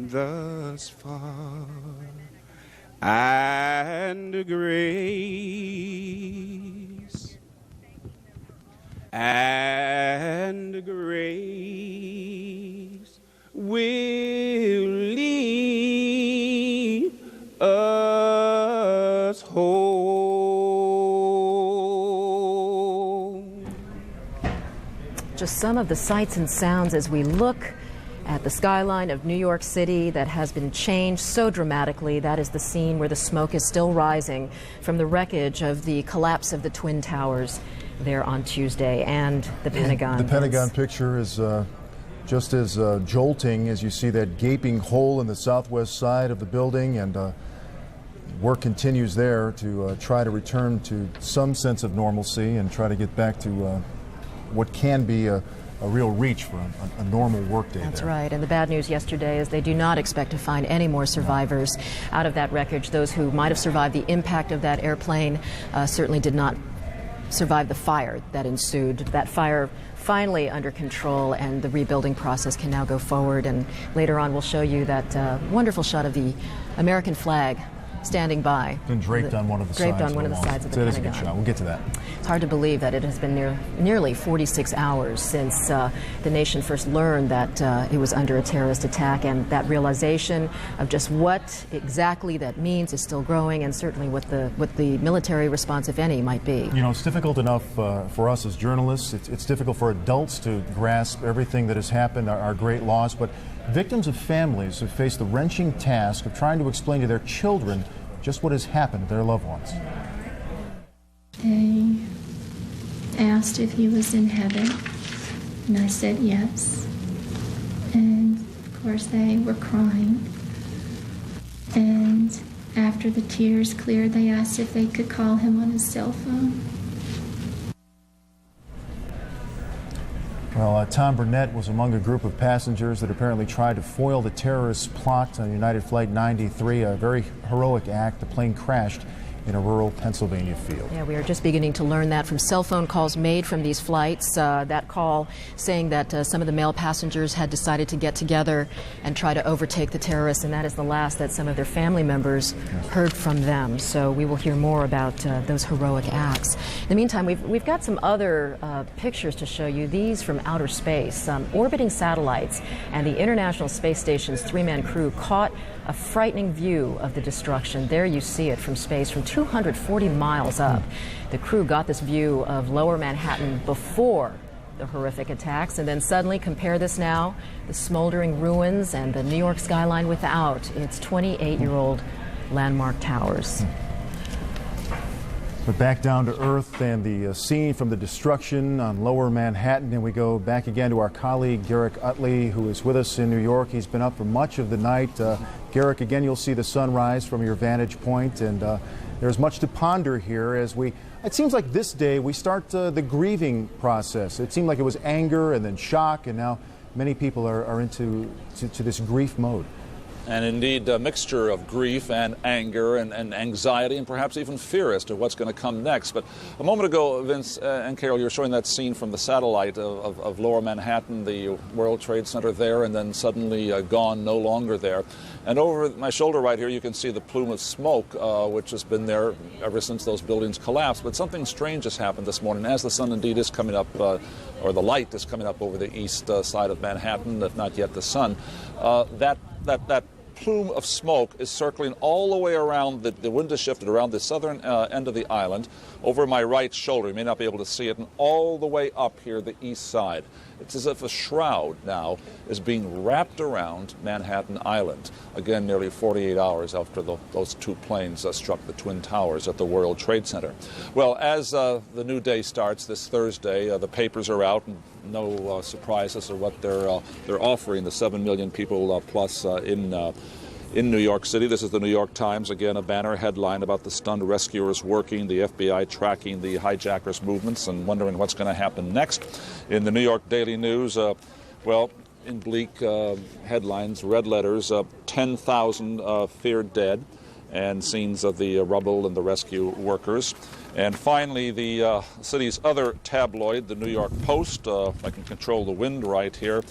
thus far, and grace, will lead us home. Just some of the sights and sounds as we look at the skyline of New York City that has been changed so dramatically. That is the scene where the smoke is still rising from the wreckage of the collapse of the Twin Towers there on Tuesday, and the Pentagon. The Pentagon picture is just as jolting as you see that gaping hole in the southwest side of the building, and work continues there to try to return to some sense of normalcy and try to get back to what can be a real reach for a normal workday. That's there. right. And the bad news yesterday is they do not expect to find any more survivors out of that wreckage. Those who might have survived the impact of that airplane certainly did not survive the fire that ensued. That fire finally under control, and the rebuilding process can now go forward. And later on we'll show you that wonderful shot of the American flag standing by. Been draped on one of the sides. Draped on one of the sides of the Pentagon. Pentagon. That is a good shot. We'll get to that. It's hard to believe that it has been nearly 46 hours since the nation first learned that it was under a terrorist attack, and that realization of just what exactly that means is still growing, and certainly what the military response, if any, might be. You know, it's difficult enough for us as journalists. It's difficult for adults to grasp everything that has happened, our great loss, but victims of families have faced the wrenching task of trying to explain to their children just what has happened to their loved ones. They asked if he was in heaven, and I said yes. And of course they were crying. And after the tears cleared, they asked if they could call him on his cell phone. Well, Tom Burnett was among a group of passengers that apparently tried to foil the terrorist plot on United Flight 93, a very heroic act. The plane crashed in a rural Pennsylvania field. Yeah, we are just beginning to learn that from cell phone calls made from these flights. That call saying that some of the male passengers had decided to get together and try to overtake the terrorists, and that is the last that some of their family members heard from them. So we will hear more about those heroic acts. In the meantime, we've got some other pictures to show you, these from outer space. Orbiting satellites and the International Space Station's three-man crew caught a frightening view of the destruction. There you see it from space, from 240 miles up. The crew got this view of lower Manhattan before the horrific attacks, and then suddenly compare this now, the smoldering ruins and the New York skyline without its 28-year-old landmark towers. But back down to earth and the scene from the destruction on lower Manhattan, and we go back again to our colleague Garrick Utley, who is with us in New York. He's been up for much of the night. Garrick, again, you'll see the sunrise from your vantage point, and there's much to ponder here as it seems like this day we start the grieving process. It seemed like it was anger and then shock, and now many people are into this grief mode. And indeed, a mixture of grief and anger and anxiety and perhaps even fear as to what's going to come next. But a moment ago, Vince and Carol, you were showing that scene from the satellite of lower Manhattan, the World Trade Center there, and then suddenly gone, no longer there. And over my shoulder right here, you can see the plume of smoke, which has been there ever since those buildings collapsed. But something strange has happened this morning. As the sun indeed is coming up, or the light is coming up over the east side of Manhattan, if not yet the sun, that plume of smoke is circling all the way around. The wind has shifted around the southern end of the island, over my right shoulder. You may not be able to see it, and all the way up here, the east side. It's as if a shroud now is being wrapped around Manhattan Island. Again, nearly 48 hours after those two planes struck the Twin Towers at the World Trade Center. Well, as the new day starts this Thursday, the papers are out, and no surprise as to what they're offering the 7 million people plus in New York City. This is the New York Times, again, a banner headline about the stunned rescuers working, the FBI tracking the hijackers' movements and wondering what's going to happen next. In the New York Daily News, well, in bleak headlines, red letters, 10,000 feared dead, and scenes of the rubble and the rescue workers. And finally, the city's other tabloid, the New York Post, if I can control the wind right here,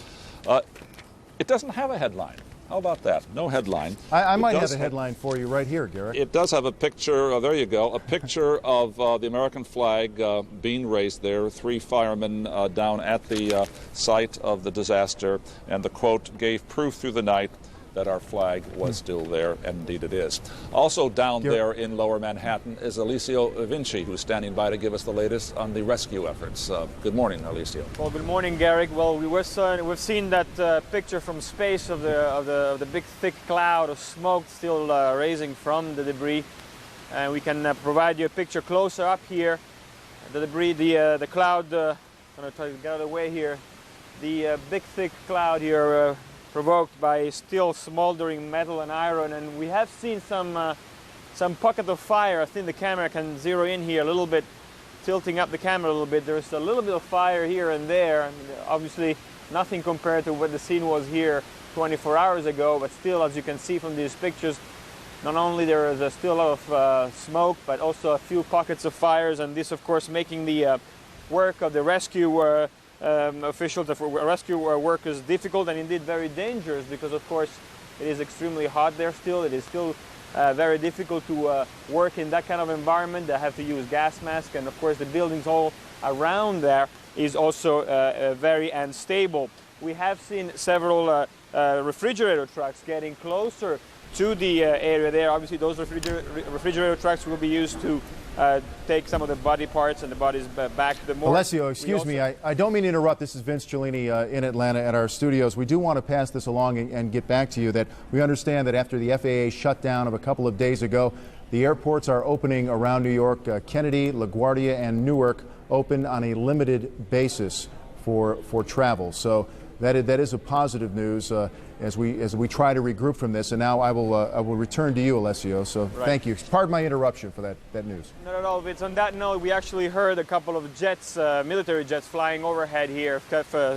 it doesn't have a headline. How about that? No headline. I It might have does a headline for you right here, Garrick. It does have a picture, there you go, a picture of the American flag being raised there, 3 firemen down at the site of the disaster, and the quote, "gave proof through the night that our flag was still there," and indeed it is. Also down there in Lower Manhattan is Alessio Vinci, who's standing by to give us the latest on the rescue efforts. Good morning, Alessio. Well, good morning, Garrick. Well, we've seen that picture from space of the big thick cloud of smoke still raising from the debris, and we can provide you a picture closer up here. The debris, the cloud. I'm gonna try to get out of the way here. The big thick cloud here. Provoked by still smoldering metal and iron, and we have seen some pocket of fire. I think the camera can zero in here a little bit, tilting up the camera a little bit. There's a little bit of fire here and there. I mean, obviously nothing compared to what the scene was here 24 hours ago, but still, as you can see from these pictures, not only there is still a lot of smoke, but also a few pockets of fires, and this of course making the work of the rescue officials, the rescue workers, difficult and indeed very dangerous, because of course it is extremely hot there still. It is still very difficult to work in that kind of environment. They have to use gas masks, and of course the buildings all around there is also very unstable. We have seen several refrigerator trucks getting closer to the area there. Obviously those refrigerator trucks will be used to take some of the body parts and the bodies back to the morgue. Alessio, excuse me, I don't mean to interrupt. This is Vince Cellini in Atlanta at our studios. We do want to pass this along and get back to you that we understand that after the FAA shutdown of a couple of days ago, the airports are opening around New York. Kennedy, LaGuardia, and Newark open on a limited basis for travel. So that is a positive news as we try to regroup from this. And now I will return to you, Alessio. So Thank you. Pardon my interruption for that news. Not at all, Vince. On that note, we actually heard a couple of jets, military jets, flying overhead here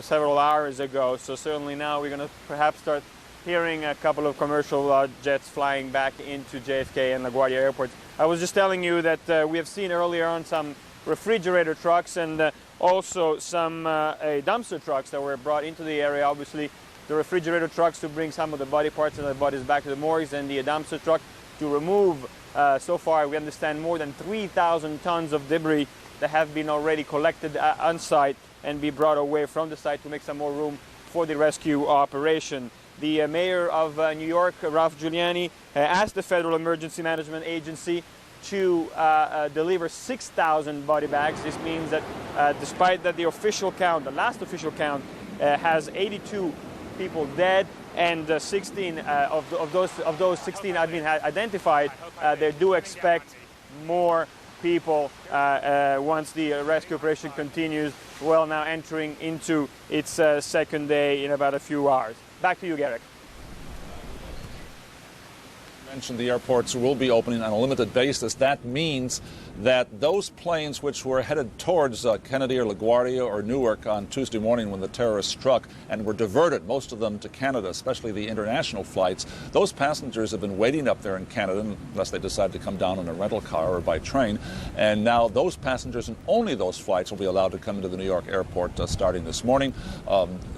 several hours ago. So certainly now we're going to perhaps start hearing a couple of commercial jets flying back into JFK and LaGuardia airports. I was just telling you that we have seen earlier on some refrigerator trucks and also some dumpster trucks that were brought into the area. Obviously, the refrigerator trucks to bring some of the body parts and the bodies back to the morgues, and the dumpster truck to remove, so far we understand, more than 3,000 tons of debris that have been already collected on site and be brought away from the site to make some more room for the rescue operation. The mayor of New York, Ralph Giuliani, asked the Federal Emergency Management Agency to deliver 6,000 body bags. This means that despite that the official count, the last official count, has 82 people dead, and 16 of those 16 have been identified, they do expect more people once the rescue operation continues, well, now entering into its second day in about a few hours. Back to you, Garrick. You mentioned the airports will be opening on a limited basis. That means that those planes which were headed towards Kennedy or LaGuardia or Newark on Tuesday morning when the terrorists struck and were diverted, most of them to Canada, especially the international flights, those passengers have been waiting up there in Canada unless they decide to come down in a rental car or by train. And now those passengers and only those flights will be allowed to come into the New York airport starting this morning.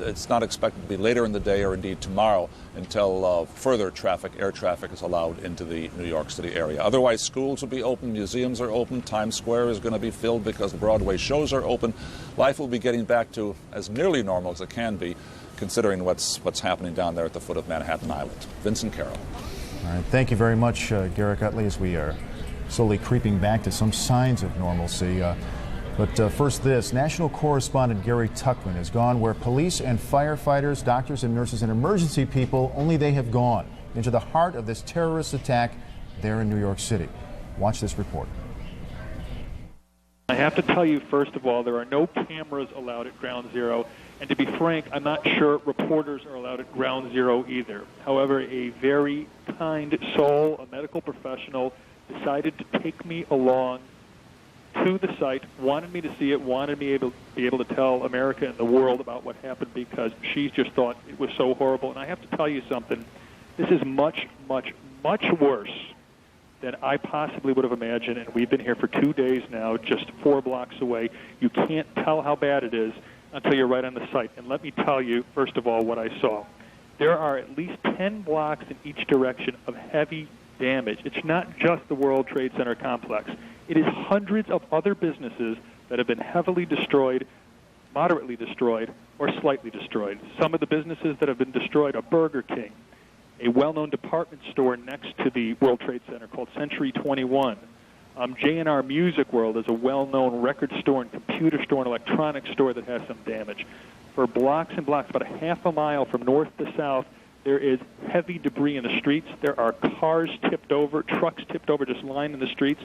It's not expected to be later in the day or indeed tomorrow until further traffic, air traffic, is allowed into the New York City area. Otherwise, schools will be open, museums are open, Times Square is going to be filled because the Broadway shows are open. Life will be getting back to as nearly normal as it can be, considering what's happening down there at the foot of Manhattan Island. Vincent Carroll. All right, thank you very much, Garrick Utley, as we are slowly creeping back to some signs of normalcy. But first this, national correspondent Gary Tuchman has gone where police and firefighters, doctors and nurses and emergency people, only they have gone, into the heart of this terrorist attack there in New York City. Watch this report. I have to tell you, first of all, there are no cameras allowed at Ground Zero. And to be frank, I'm not sure reporters are allowed at Ground Zero either. However, a very kind soul, a medical professional, decided to take me along to the site, wanted me to see it, wanted me to be able to tell America and the world about what happened because she just thought it was so horrible. And I have to tell you something. This is much, much, much worse than I possibly would have imagined, and we've been here for 2 days now, just 4 blocks away. You can't tell how bad it is until you're right on the site. And let me tell you, first of all, what I saw. there are at least 10 blocks in each direction of heavy damage. It's not just the World Trade Center complex. It is hundreds of other businesses that have been heavily destroyed, moderately destroyed, or slightly destroyed. Some of the businesses that have been destroyed are Burger King, a well-known department store next to the World Trade Center called Century 21. J&R Music World is a well-known record store and computer store and electronics store that has some damage. For blocks and blocks, about a half a mile from north to south, there is heavy debris in the streets. There are cars tipped over, trucks tipped over, just lying in the streets.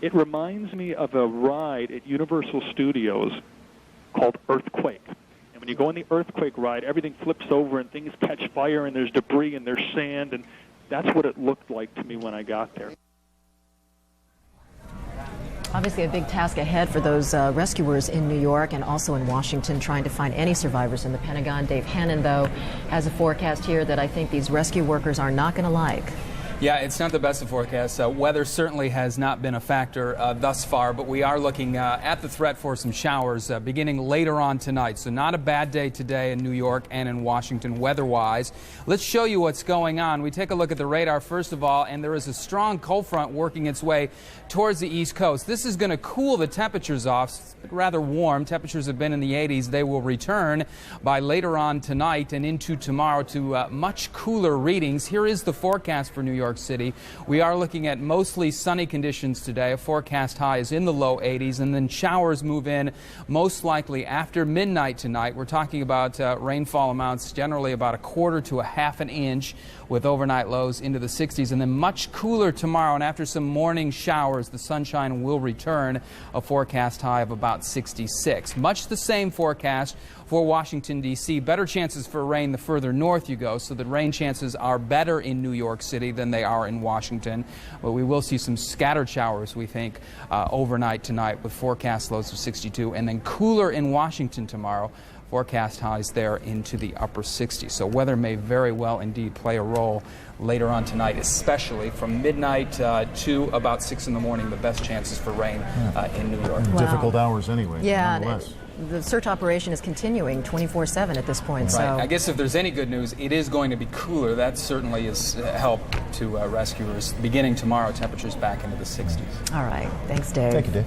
It reminds me of a ride at Universal Studios called Earthquake. And when you go on the Earthquake ride, everything flips over and things catch fire and there's debris and there's sand, and that's what it looked like to me when I got there. Obviously a big task ahead for those rescuers in New York and also in Washington trying to find any survivors in the Pentagon. Dave Hannon, though, has a forecast here that I think these rescue workers are not going to like. Yeah, it's not the best of forecasts. Weather certainly has not been a factor thus far, but we are looking at the threat for some showers beginning later on tonight. So not a bad day today in New York and in Washington weather-wise. Let's show you what's going on. We take a look at the radar first of all, and there is a strong cold front working its way towards the East Coast. This is going to cool the temperatures off. It's rather warm. Temperatures have been in the 80s. They will return by later on tonight and into tomorrow to much cooler readings. Here is the forecast for New York City. We are looking at mostly sunny conditions today. A forecast high is in the low 80s, and then showers move in most likely after midnight tonight. We're talking about rainfall amounts generally about a quarter to a half an inch, with overnight lows into the 60s, and then much cooler tomorrow. And after some morning showers, the sunshine will return, a forecast high of about 66. Much the same forecast for Washington, D.C. Better chances for rain the further north you go, so the rain chances are better in New York City than they are in Washington. But we will see some scattered showers, we think, overnight tonight with forecast lows of 62, and then cooler in Washington tomorrow. Forecast highs there into the upper 60s. So weather may very well indeed play a role later on tonight, especially from midnight to about 6 in the morning, the best chances for rain in New York. Wow. Difficult hours anyway. Yeah, the search operation is continuing 24/7 at this point. Right. So I guess if there's any good news, it is going to be cooler. That certainly is help to rescuers. Beginning tomorrow, temperatures back into the 60s. All right. Thanks, Dave. Thank you, Dave.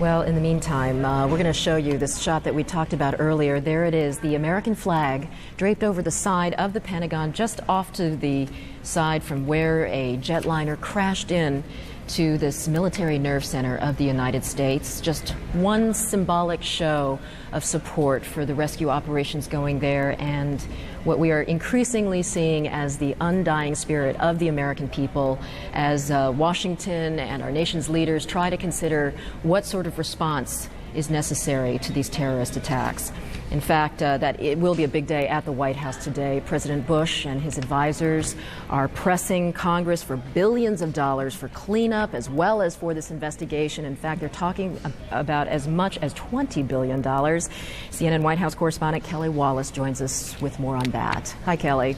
Well, in the meantime, we're going to show you this shot that we talked about earlier. There it is, the American flag draped over the side of the Pentagon, just off to the side from where a jetliner crashed in to this military nerve center of the United States. Just one symbolic show of support for the rescue operations going there, and what we are increasingly seeing as the undying spirit of the American people as Washington and our nation's leaders try to consider what sort of response is necessary to these terrorist attacks. In fact, that it will be a big day at the White House today. President Bush and his advisors are pressing Congress for billions of dollars for cleanup as well as for this investigation. In fact, they're talking about as much as $20 billion. CNN White House correspondent Kelly Wallace joins us with more on that. Hi, Kelly.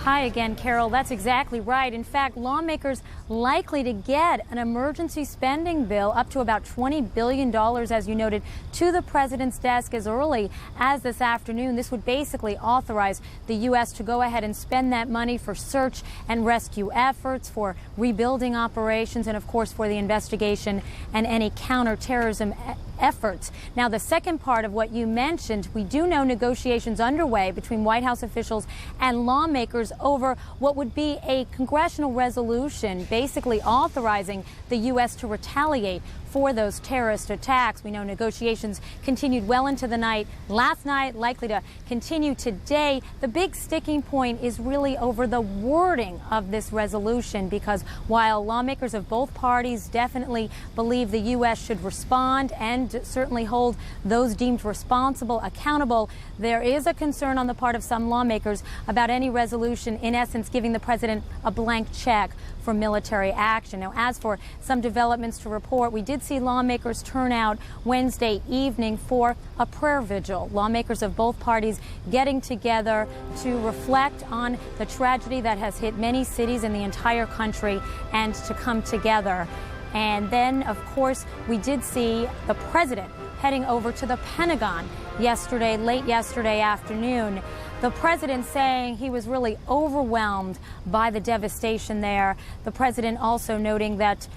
Hi again, Carol. That's exactly right. In fact, lawmakers likely to get an emergency spending bill up to about $20 billion, as you noted, to the president's desk as early as this afternoon. This would basically authorize the U.S. to go ahead and spend that money for search and rescue efforts, for rebuilding operations, and of course for the investigation and any counterterrorism efforts. Now, the second part of what you mentioned, we do know negotiations underway between White House officials and lawmakers over what would be a congressional resolution basically authorizing the U.S. to retaliate for those terrorist attacks. We know negotiations continued well into the night last night, likely to continue today. The big sticking point is really over the wording of this resolution, because while lawmakers of both parties definitely believe the U.S. should respond and certainly hold those deemed responsible accountable, there is a concern on the part of some lawmakers about any resolution, in essence, giving the president a blank check for military action. Now, as for some developments to report, we did see lawmakers turn out Wednesday evening for a prayer vigil. Lawmakers of both parties getting together to reflect on the tragedy that has hit many cities in the entire country and to come together. And then, of course, we did see the president heading over to the Pentagon yesterday, late yesterday afternoon. The president saying he was really overwhelmed by the devastation there. The president also noting that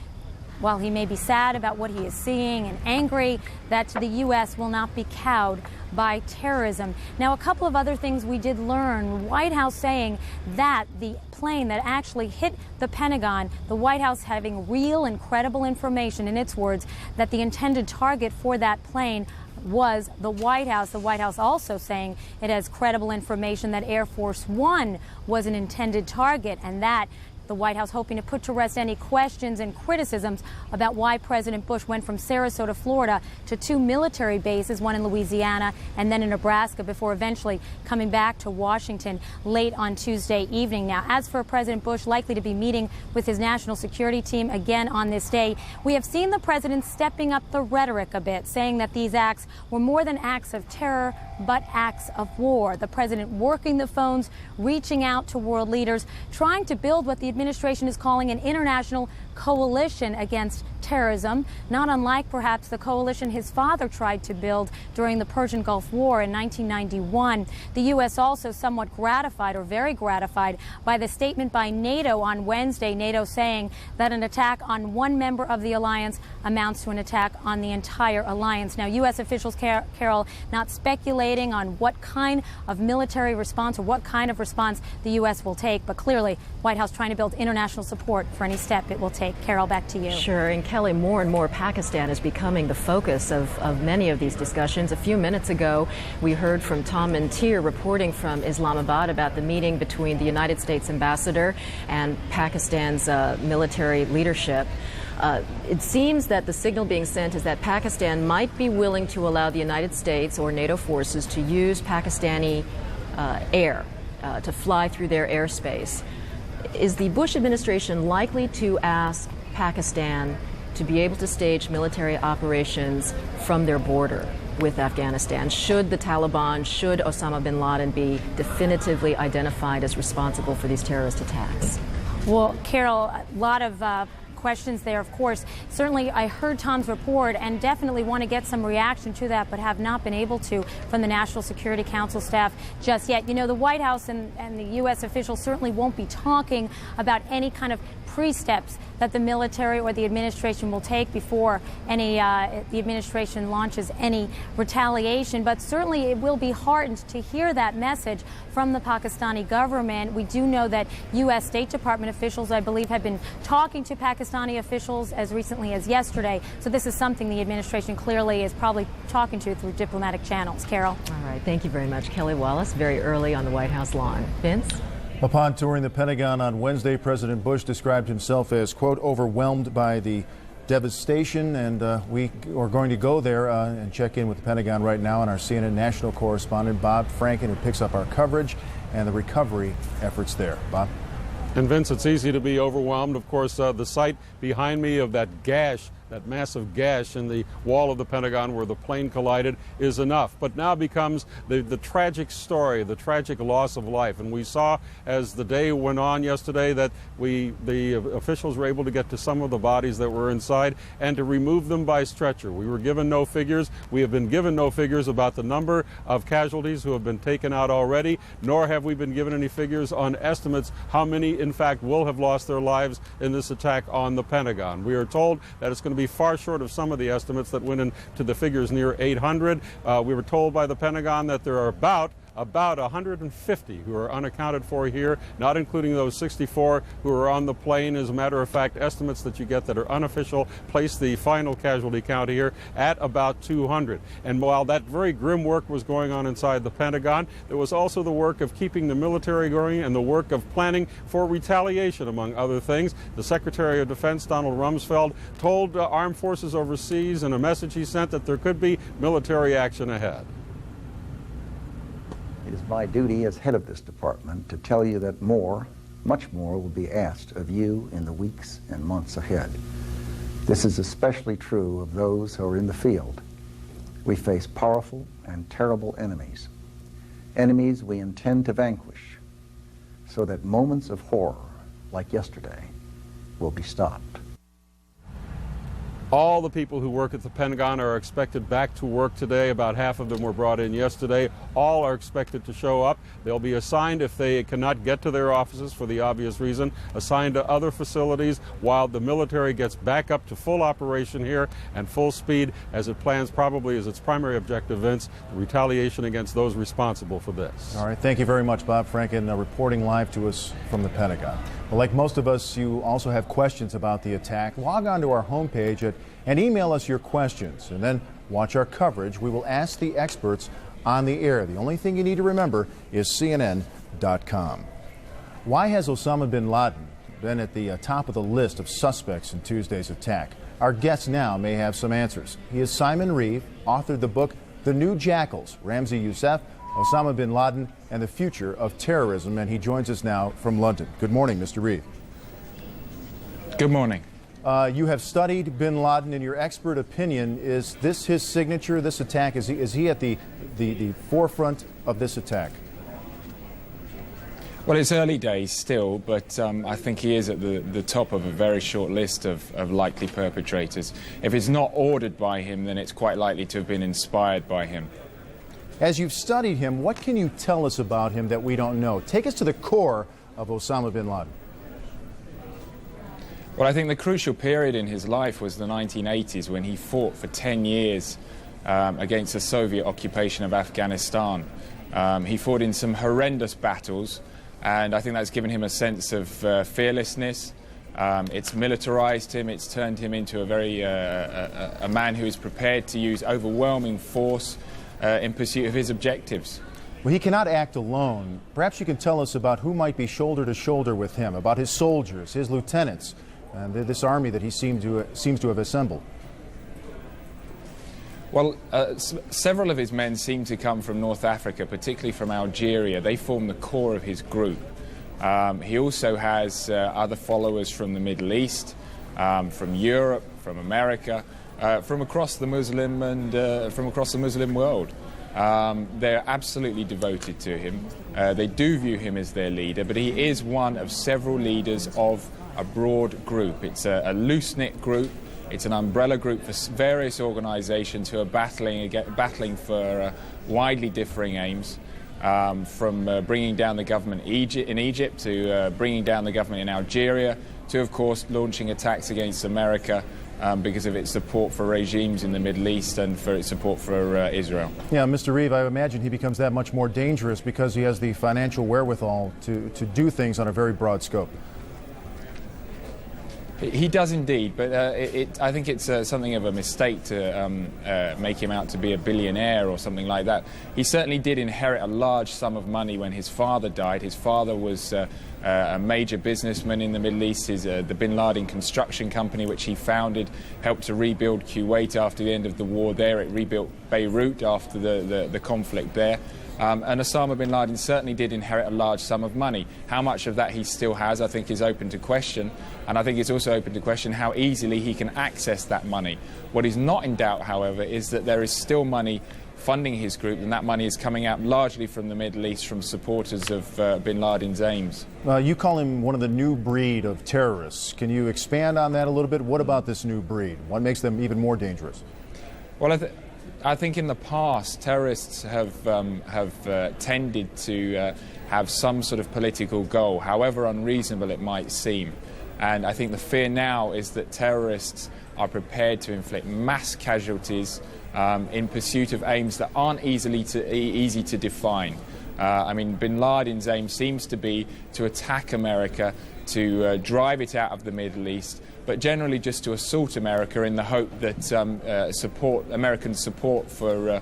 while he may be sad about what he is seeing and angry, that the U.S. will not be cowed by terrorism. Now, a couple of other things we did learn. White House saying that the plane that actually hit the Pentagon, the White House having real and credible information, in its words, that the intended target for that plane was the White House. The White House also saying it has credible information that Air Force One was an intended target, and that the White House hoping to put to rest any questions and criticisms about why President Bush went from Sarasota, Florida to 2 military bases, one in Louisiana and then in Nebraska, before eventually coming back to Washington late on Tuesday evening. Now, as for President Bush likely to be meeting with his national security team again on this day, we have seen the president stepping up the rhetoric a bit, saying that these acts were more than acts of terror, but acts of war. The president working the phones, reaching out to world leaders, trying to build what the administration is calling an international coalition against terrorism, not unlike perhaps the coalition his father tried to build during the Persian Gulf War in 1991. The U.S. also somewhat gratified, or very gratified, by the statement by NATO on Wednesday, NATO saying that an attack on one member of the alliance amounts to an attack on the entire alliance. Now, U.S. officials, Carol, not speculating on what kind of military response or what kind of response the U.S. will take, but clearly White House trying to build international support for any step it will take. Carol, back to you. Sure. And Kelly, more and more Pakistan is becoming the focus of many of these discussions. A few minutes ago, we heard from Tom Mentir reporting from Islamabad about the meeting between the United States ambassador and Pakistan's military leadership. It seems that the signal being sent is that Pakistan might be willing to allow the United States or NATO forces to use Pakistani air to fly through their airspace. Is the Bush administration likely to ask Pakistan to be able to stage military operations from their border with Afghanistan? Should the Taliban, should Osama bin Laden be definitively identified as responsible for these terrorist attacks? Well, Carol, a lot of questions there, of course. Certainly, I heard Tom's report and definitely want to get some reaction to that, but have not been able to from the National Security Council staff just yet. You know, the White House and the U.S. officials certainly won't be talking about any kind of pre-steps that the military or the administration will take before any the administration launches any retaliation. But certainly it will be heartened to hear that message from the Pakistani government. We do know that U.S. State Department officials, I believe, have been talking to Pakistani officials as recently as yesterday. So this is something the administration clearly is probably talking to through diplomatic channels. Carol. All right. Thank you very much, Kelly Wallace, very early on the White House lawn. Vince? Upon touring the Pentagon on Wednesday, President Bush described himself as, quote, overwhelmed by the devastation, and we are going to go there and check in with the Pentagon right now, and our CNN national correspondent, Bob Franken, who picks up our coverage and the recovery efforts there. Bob? And Vince, it's easy to be overwhelmed. Of course, the sight behind me of that gash, that massive gash in the wall of the Pentagon where the plane collided, is enough. But now becomes the tragic story, the tragic loss of life. And we saw as the day went on yesterday that the officials were able to get to some of the bodies that were inside and to remove them by stretcher. We were given no figures. We have been given no figures about the number of casualties who have been taken out already, nor have we been given any figures on estimates how many, in fact, will have lost their lives in this attack on the Pentagon. We are told that it's going to be far short of some of the estimates that went into the figures near 800. We were told by the Pentagon that there are about 150 who are unaccounted for here, not including those 64 who are on the plane. As a matter of fact, estimates that you get that are unofficial place the final casualty count here at about 200. And while that very grim work was going on inside the Pentagon, there was also the work of keeping the military going and the work of planning for retaliation, among other things. The Secretary of Defense, Donald Rumsfeld, told armed forces overseas in a message he sent that there could be military action ahead. It is my duty as head of this department to tell you that more, much more, will be asked of you in the weeks and months ahead. This is especially true of those who are in the field. We face powerful and terrible enemies, enemies we intend to vanquish, so that moments of horror, like yesterday, will be stopped. All the people who work at the Pentagon are expected back to work today. About half of them were brought in yesterday. All are expected to show up. They'll be assigned, if they cannot get to their offices for the obvious reason, assigned to other facilities while the military gets back up to full operation here and full speed as it plans probably as its primary objective, Vince, the retaliation against those responsible for this. All right, thank you very much, Bob Franken, reporting live to us from the Pentagon. Well, like most of us, you also have questions about the attack. Log on to our homepage and email us your questions, and then watch our coverage. We will ask the experts on the air. The only thing you need to remember is CNN.com. Why has Osama bin Laden been at the top of the list of suspects in Tuesday's attack? Our guest now may have some answers. He is Simon Reeve, authored the book The New Jackals, Ramzi Youssef, Osama bin Laden, and the Future of Terrorism, and he joins us now from London. Good morning, Mr. Reeve. Good morning. You have studied bin Laden. In your expert opinion, is this his signature, this attack? Is he at the forefront of this attack? Well, it's early days still, but I think he is at the top of a very short list of likely perpetrators. If it's not ordered by him, then it's quite likely to have been inspired by him. As you've studied him, what can you tell us about him that we don't know? Take us to the core of Osama bin Laden. Well, I think the crucial period in his life was the 1980s, when he fought for 10 years against the Soviet occupation of Afghanistan. He fought in some horrendous battles, and I think that's given him a sense of fearlessness. It's militarized him. It's turned him into a man who is prepared to use overwhelming force in pursuit of his objectives. Well, he cannot act alone. Perhaps you can tell us about who might be shoulder to shoulder with him, about his soldiers, his lieutenants, and this army that he seems to have assembled. Well, several of his men seem to come from North Africa, particularly from Algeria. They form the core of his group. He also has other followers from the Middle East, from Europe, from America, from across the Muslim and from across the Muslim world. They're absolutely devoted to him. They do view him as their leader, but he is one of several leaders of a broad group. It's a loose-knit group. It's an umbrella group for various organizations who are battling for widely differing aims, from bringing down the government in Egypt to bringing down the government in Algeria to, of course, launching attacks against America because of its support for regimes in the Middle East and for its support for Israel. Yeah, Mr. Reeve, I imagine he becomes that much more dangerous because he has the financial wherewithal to do things on a very broad scope. He does indeed, but I think it's something of a mistake to make him out to be a billionaire or something like that. He certainly did inherit a large sum of money when his father died. His father was a major businessman in the Middle East. The Bin Laden Construction Company, which he founded, helped to rebuild Kuwait after the end of the war there. It rebuilt Beirut after the conflict there. And Osama bin Laden certainly did inherit a large sum of money. How much of that he still has, I think, is open to question. And I think it's also open to question how easily he can access that money. What is not in doubt, however, is that there is still money funding his group, and that money is coming out largely from the Middle East, from supporters of bin Laden's aims. You call him one of the new breed of terrorists. Can you expand on that a little bit? What about this new breed? What makes them even more dangerous? Well, I think in the past, terrorists have tended to have some sort of political goal, however unreasonable it might seem. And I think the fear now is that terrorists are prepared to inflict mass casualties in pursuit of aims that aren't easy to define. I mean, bin Laden's aim seems to be to attack America, to drive it out of the Middle East, but generally just to assault America in the hope that American support for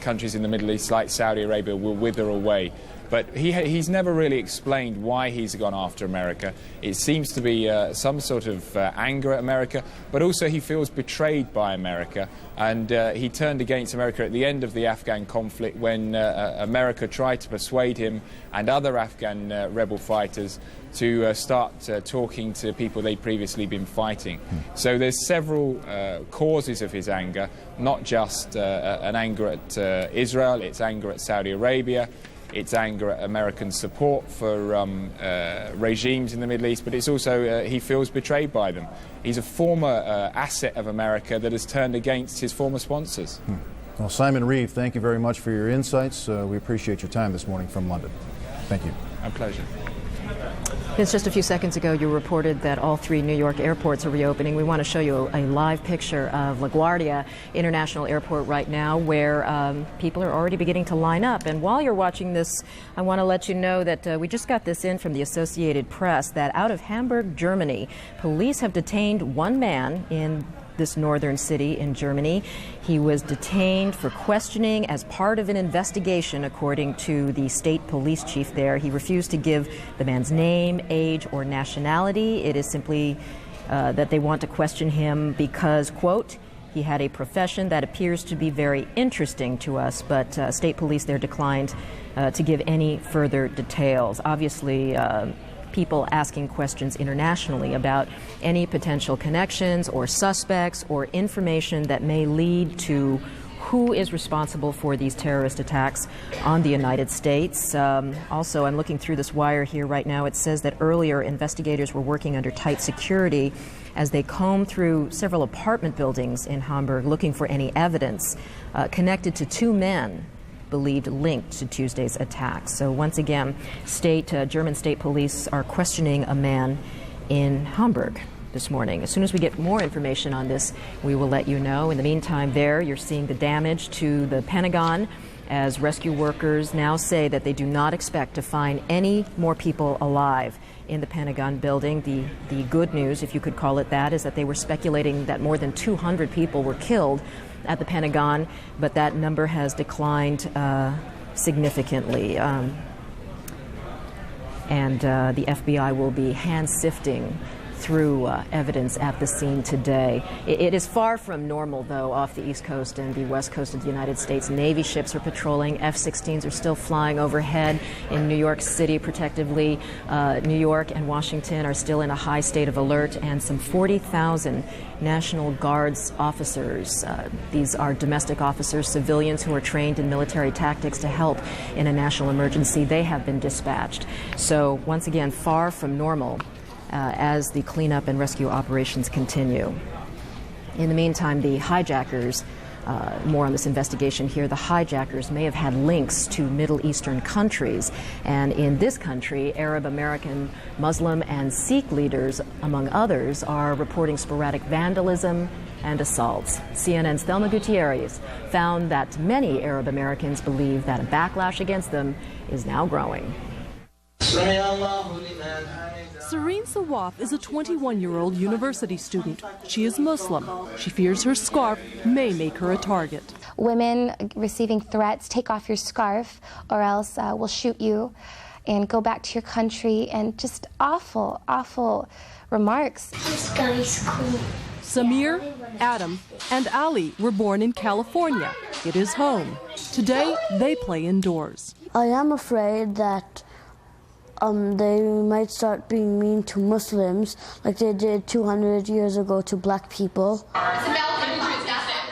countries in the Middle East like Saudi Arabia will wither away. But he's never really explained why he's gone after America. It seems to be some sort of anger at America, but also he feels betrayed by America. And he turned against America at the end of the Afghan conflict when America tried to persuade him and other Afghan rebel fighters to start talking to people they'd previously been fighting. So there's several causes of his anger, not just an anger at Israel, it's anger at Saudi Arabia, It's anger at American support for regimes in the Middle East, but it's also he feels betrayed by them. He's a former asset of America that has turned against his former sponsors. Well, Simon Reeve, thank you very much for your insights. We appreciate your time this morning from London. Thank you. My pleasure. It's just a few seconds ago you reported that all 3 New York airports are reopening. We want to show you a live picture of LaGuardia International Airport right now, where people are already beginning to line up. And while you're watching this, I want to let you know that we just got this in from the Associated Press, that out of Hamburg, Germany, police have detained one man in this northern city in Germany. He was detained for questioning as part of an investigation, according to the state police chief there. He refused to give the man's name, age, or nationality. It is simply that they want to question him because, quote, he had a profession that appears to be very interesting to us, but state police there declined to give any further details. Obviously, people asking questions internationally about any potential connections or suspects or information that may lead to who is responsible for these terrorist attacks on the United States. Also, I'm looking through this wire here right now. It says that earlier investigators were working under tight security as they combed through several apartment buildings in Hamburg looking for any evidence connected to 2 men believed linked to Tuesday's attacks. So once again, German state police are questioning a man in Hamburg this morning. As soon as we get more information on this, we will let you know. In the meantime, there you're seeing the damage to the Pentagon as rescue workers now say that they do not expect to find any more people alive in the Pentagon building. The good news, if you could call it that, is that they were speculating that more than 200 people were killed at the Pentagon, but that number has declined significantly. And the FBI will be hand-sifting through evidence at the scene today. It is far from normal, though, off the East Coast and the West Coast of the United States. Navy ships are patrolling. F-16s are still flying overhead in New York City protectively. New York and Washington are still in a high state of alert, and some 40,000 National Guards officers. These are domestic officers, civilians who are trained in military tactics to help in a national emergency. They have been dispatched. So once again, far from normal as the cleanup and rescue operations continue. In the meantime, the hijackers, more on this investigation here, the hijackers may have had links to Middle Eastern countries. And in this country, Arab American, Muslim, and Sikh leaders, among others, are reporting sporadic vandalism and assaults. CNN's Thelma Gutierrez found that many Arab Americans believe that a backlash against them is now growing. Serene Sawaf is a 21-year-old university student. She is Muslim. She fears her scarf may make her a target. Women receiving threats, take off your scarf or else we'll shoot you and go back to your country, and just awful, awful remarks. This guy's cool. Samir, Adam, and Ali were born in California. It is home. Today, they play indoors. I am afraid that they might start being mean to Muslims like they did 200 years ago to black people.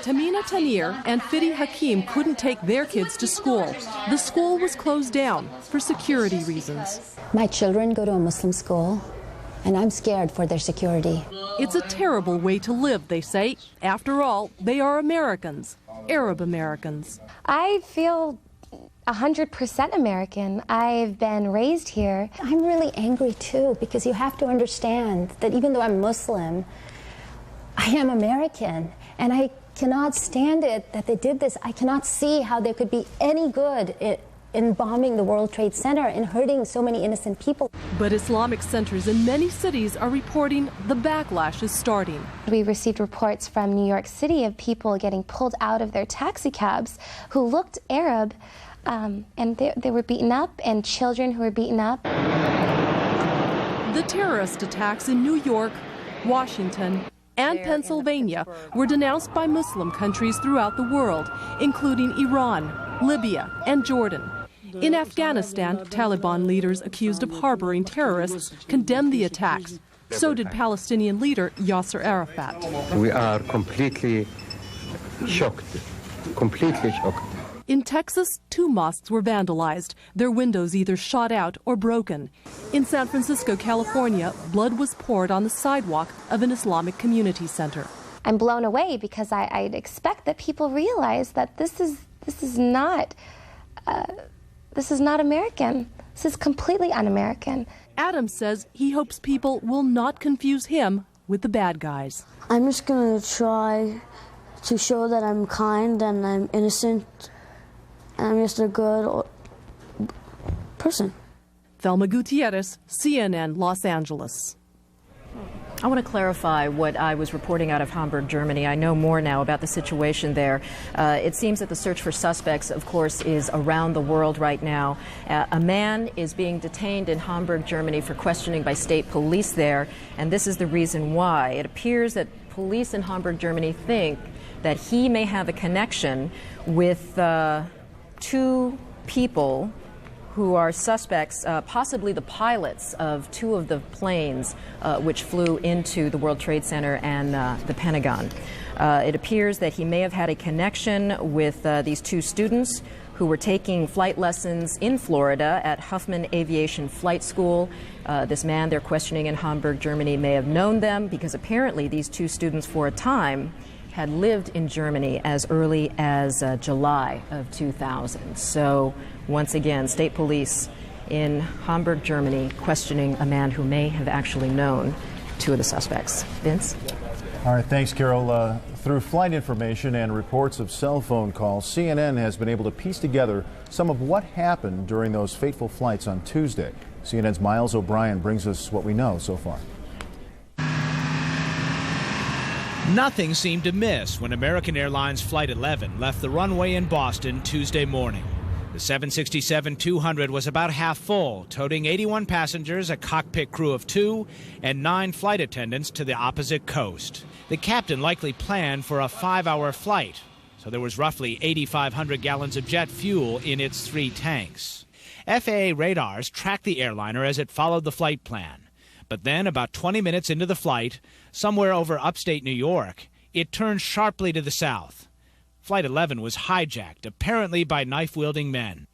Tamina Tanir and Fidi Hakim couldn't take their kids to school. The school was closed down for security reasons. My children go to a Muslim school, and I'm scared for their security. It's a terrible way to live, they say. After all, they are Americans, Arab Americans. I feel 100% American. I've been raised here. I'm really angry too, because you have to understand that even though I'm Muslim, I am American, and I cannot stand it that they did this. I cannot see how there could be any good in bombing the World Trade Center and hurting so many innocent people. But Islamic centers in many cities are reporting the backlash is starting. We received reports from New York City of people getting pulled out of their taxi cabs who looked Arab, and they were beaten up, and children who were beaten up. The terrorist attacks in New York, Washington, and Pennsylvania were denounced by Muslim countries throughout the world, including Iran, Libya, and Jordan. In Afghanistan, Taliban leaders accused of harboring terrorists condemned the attacks. So did Palestinian leader Yasser Arafat. We are completely shocked, completely shocked. In Texas, 2 mosques were vandalized, their windows either shot out or broken. In San Francisco, California, blood was poured on the sidewalk of an Islamic community center. I'm blown away because I'd expect that people realize that this is not American. This is completely un-American. Adams says he hopes people will not confuse him with the bad guys. I'm just going to try to show that I'm kind and I'm innocent and I'm just a good person. Thelma Gutierrez, CNN, Los Angeles. I want to clarify what I was reporting out of Hamburg, Germany. I know more now about the situation there. It seems that the search for suspects, of course, is around the world right now. A man is being detained in Hamburg, Germany for questioning by state police there, and this is the reason why. It appears that police in Hamburg, Germany think that he may have a connection with 2 people who are suspects, possibly the pilots of 2 of the planes which flew into the World Trade Center and the Pentagon. It appears that he may have had a connection with these 2 students who were taking flight lessons in Florida at Huffman Aviation Flight School. This man they're questioning in Hamburg, Germany, may have known them because apparently these 2 students for a time had lived in Germany as early as July of 2000. So once again, state police in Hamburg, Germany, questioning a man who may have actually known 2 of the suspects. Vince? All right, thanks, Carol. Through flight information and reports of cell phone calls, CNN has been able to piece together some of what happened during those fateful flights on Tuesday. CNN's Miles O'Brien brings us what we know so far. Nothing seemed to miss when American Airlines Flight 11 left the runway in Boston Tuesday morning. The 767-200 was about half full, toting 81 passengers, a cockpit crew of 2, and 9 flight attendants to the opposite coast. The captain likely planned for a 5-hour flight, so there was roughly 8,500 gallons of jet fuel in its 3 tanks. FAA radars tracked the airliner as it followed the flight plan. But then, about 20 minutes into the flight, somewhere over upstate New York, it turned sharply to the south. Flight 11 was hijacked, apparently by knife-wielding men.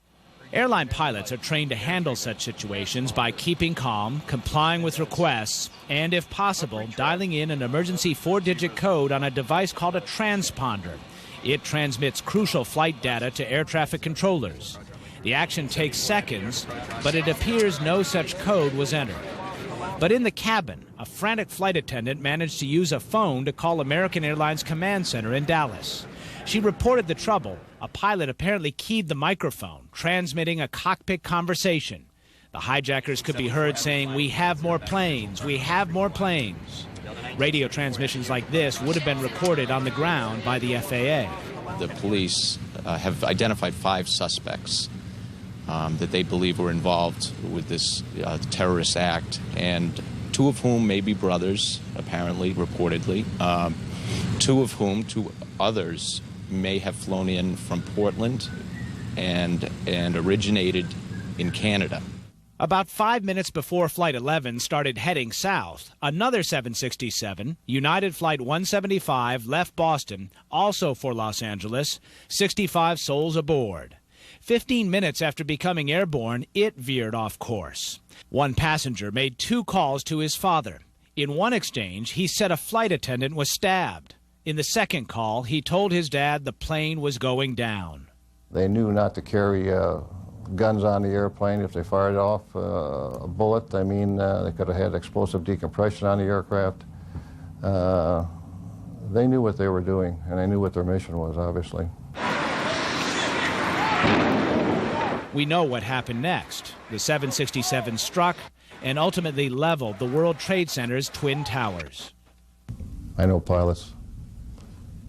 Airline pilots are trained to handle such situations by keeping calm, complying with requests, and, if possible, dialing in an emergency 4-digit code on a device called a transponder. It transmits crucial flight data to air traffic controllers. The action takes seconds, but it appears no such code was entered. But in the cabin, a frantic flight attendant managed to use a phone to call American Airlines Command Center in Dallas. She reported the trouble. A pilot apparently keyed the microphone, transmitting a cockpit conversation. The hijackers could be heard saying, "We have more planes, we have more planes." Radio transmissions like this would have been recorded on the ground by the FAA. The police have identified 5 suspects that they believe were involved with this terrorist act, and 2 of whom may be brothers, apparently, reportedly. 2 of whom, 2 others, may have flown in from Portland and originated in Canada. About 5 minutes before Flight 11 started heading south, another 767, United Flight 175, left Boston, also for Los Angeles, 65 souls aboard. 15 minutes after becoming airborne, it veered off course. One passenger made 2 calls to his father. In one exchange, he said a flight attendant was stabbed. In the second call, he told his dad the plane was going down. They knew not to carry guns on the airplane. If they fired off a bullet, they could have had explosive decompression on the aircraft. They knew what they were doing, and they knew what their mission was, obviously. We know what happened next. The 767 struck and ultimately leveled the World Trade Center's Twin Towers. I know pilots.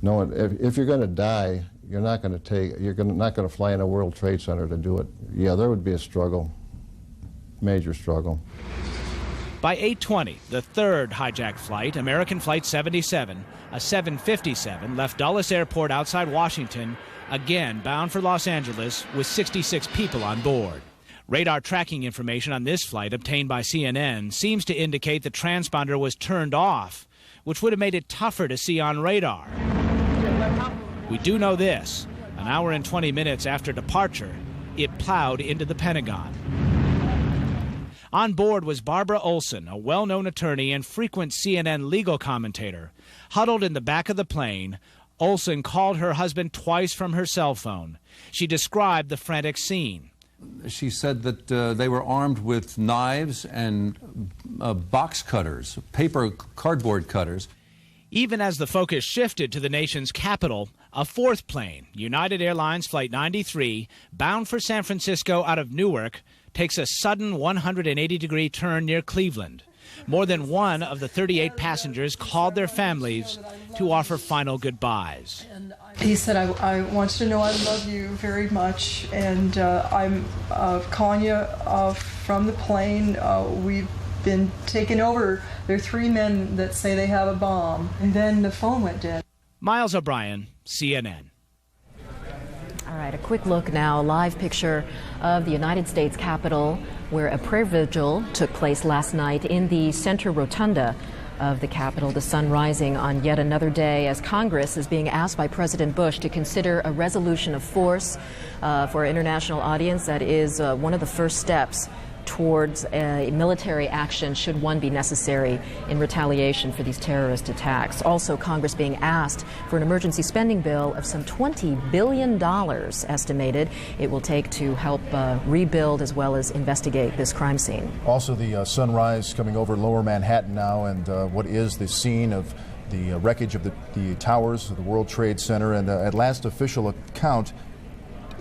No, if you're going to die, you're not going to fly in a World Trade Center to do it. Yeah, there would be a struggle, major struggle. By 8:20, the third hijacked flight, American Flight 77, a 757, left Dulles Airport outside Washington, again bound for Los Angeles with 66 people on board. Radar tracking information on this flight obtained by CNN seems to indicate the transponder was turned off, which would have made it tougher to see on radar. We do know this. An hour and 20 minutes after departure, it plowed into the Pentagon. On board was Barbara Olson, a well-known attorney and frequent CNN legal commentator. Huddled in the back of the plane, Olson called her husband twice from her cell phone. She described the frantic scene. She said that they were armed with knives and box cutters, cardboard cutters. Even as the focus shifted to the nation's capital, a fourth plane, United Airlines Flight 93, bound for San Francisco out of Newark, takes a sudden 180-degree turn near Cleveland. More than one of the 38 passengers called their families to offer final goodbyes. He said, I want you to know I love you very much, and I'm calling you from the plane. We've been taken over. There are 3 men that say they have a bomb. And then the phone went dead. Miles O'Brien, CNN. All right, a quick look now, a live picture of the United States Capitol, where a prayer vigil took place last night in the center rotunda of the Capitol, the sun rising on yet another day as Congress is being asked by President Bush to consider a resolution of force for an international audience. That is one of the first steps towards a military action should one be necessary in retaliation for these terrorist attacks. Also, Congress being asked for an emergency spending bill of some $20 billion estimated it will take to help rebuild as well as investigate this crime scene. Also, the sunrise coming over Lower Manhattan now, and what is the scene of the wreckage of the towers of the World Trade Center, and at last official account,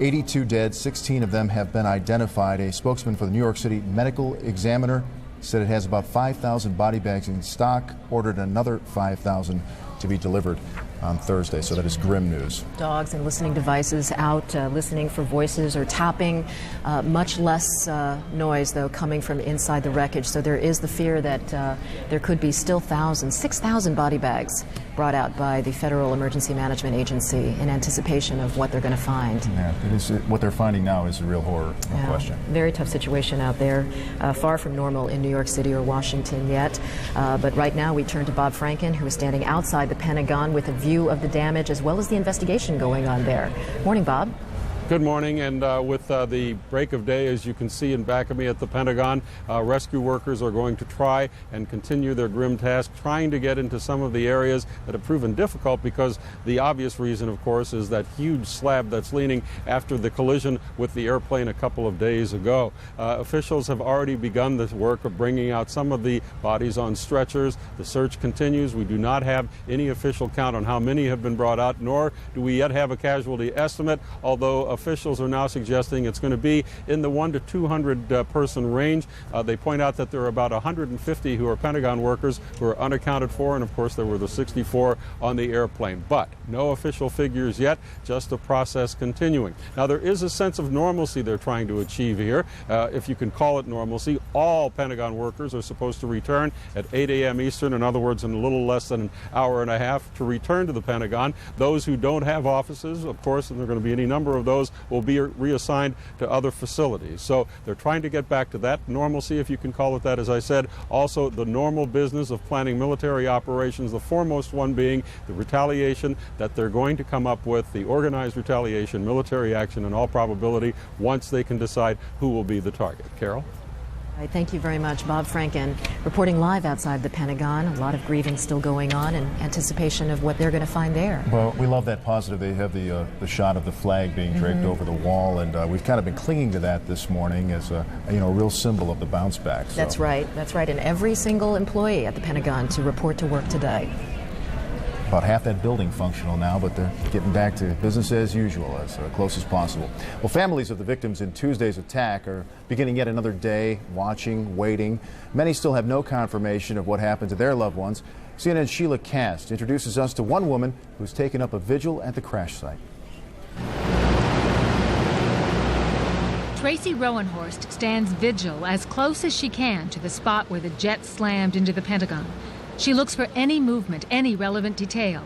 82 dead, 16 of them have been identified. A spokesman for the New York City Medical Examiner said it has about 5,000 body bags in stock, ordered another 5,000 to be delivered on Thursday. So that is grim news. Dogs and listening devices out, listening for voices or tapping. Much less noise, though, coming from inside the wreckage. So there is the fear that there could be still 6,000 body bags brought out by the Federal Emergency Management Agency in anticipation of what they're going to find. Yeah, it is, what they're finding now is a real horror, no question. Very tough situation out there. Far from normal in New York City or Washington yet. But right now we turn to Bob Franken, who is standing outside the Pentagon with a view of the damage as well as the investigation going on there. Morning, Bob. Good morning, and with the break of day, as you can see in back of me at the Pentagon, rescue workers are going to try and continue their grim task, trying to get into some of the areas that have proven difficult because the obvious reason, of course, is that huge slab that's leaning after the collision with the airplane a couple of days ago. Officials have already begun the work of bringing out some of the bodies on stretchers. The search continues. We do not have any official count on how many have been brought out, nor do we yet have a casualty estimate, although officials are now suggesting it's going to be in the 100 to 200 person range. They point out that there are about 150 who are Pentagon workers who are unaccounted for, and of course there were the 64 on the airplane. But no official figures yet, just a process continuing. Now there is a sense of normalcy they're trying to achieve here, if you can call it normalcy. All Pentagon workers are supposed to return at 8 a.m. Eastern, in other words, in a little less than an hour and a half to return to the Pentagon. Those who don't have offices, of course, and there are going to be any number of those, will be reassigned to other facilities. So they're trying to get back to that normalcy, if you can call it that, as I said. Also, the normal business of planning military operations, the foremost one being the retaliation that they're going to come up with, the organized retaliation, military action in all probability, once they can decide who will be the target. Carol? Thank you very much. Bob Franken reporting live outside the Pentagon. A lot of grieving still going on in anticipation of what they're going to find there. Well, we love that positive. They have the shot of the flag being draped over the wall, and we've kind of been clinging to that this morning as a real symbol of the bounce back. So. That's right. That's right. And every single employee at the Pentagon to report to work today. About half that building functional now, but they're getting back to business as usual, as close as possible. Well, families of the victims in Tuesday's attack are beginning yet another day, watching, waiting. Many still have no confirmation of what happened to their loved ones. CNN's Sheila Cast introduces us to one woman who's taken up a vigil at the crash site. Tracy Rowenhorst stands vigil as close as she can to the spot where the jet slammed into the Pentagon. She looks for any movement, any relevant detail.